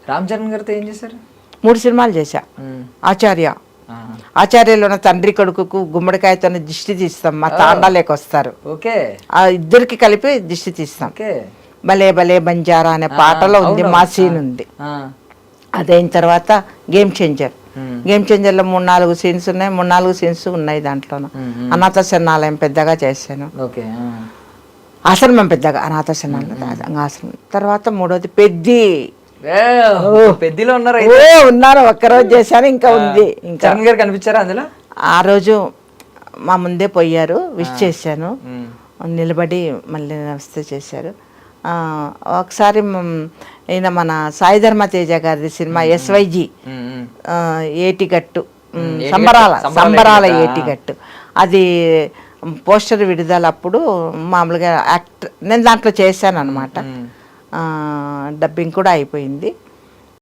రామ్ చరణ్ గారితో ఏం చేశారు? 3 సినిమాలు చేశా. ఆచార్యలో ఉన్న తండ్రి కొడుకుకు గుమ్మడికాయతో దిష్టి తీస్తాం, మా తాండాలేకి వస్తారు, ఓకే, ఆ ఇద్దరికి కలిపి దిష్టి తీస్తాం. భలే భలే బంజారా అనే పాటలో ఉంది, మా సీన్ ఉంది. అదైన తర్వాత గేమ్ చేంజర్, గేమ్ చేంజర్లో 3-4 సీన్స్ ఉన్నాయి, 3-4 సీన్స్ ఉన్నాయి దాంట్లోనూ. అనాథ శరణాలయం పెద్దగా చేశాను. ఆశ్రమం పెద్దగా, అనాథ శరణాలయం ఆశ్రమం. తర్వాత 3వది పెద్దిలో ఉన్నారు, ఒక్కరోజు చేశాను, ఇంకా ఉంది. ఇంకా చరణ్ గారు కనిపించారా అందులో? ఆ రోజు మా ముందే పోయారు, విష్ చేశాను, నిలబడి మళ్ళీ నమస్తే చేశారు. ఒకసారి ఈయన మన సాయి ధర్మ తేజ గారి సినిమా SYG ఏటిగట్టు, సంబరాల ఏటిగట్టు, అది పోస్టర్ విడుదల అప్పుడు మామూలుగా నేను దాంట్లో చేశాను అనమాట. డబ్బింగ్ కూడా అయిపోయింది.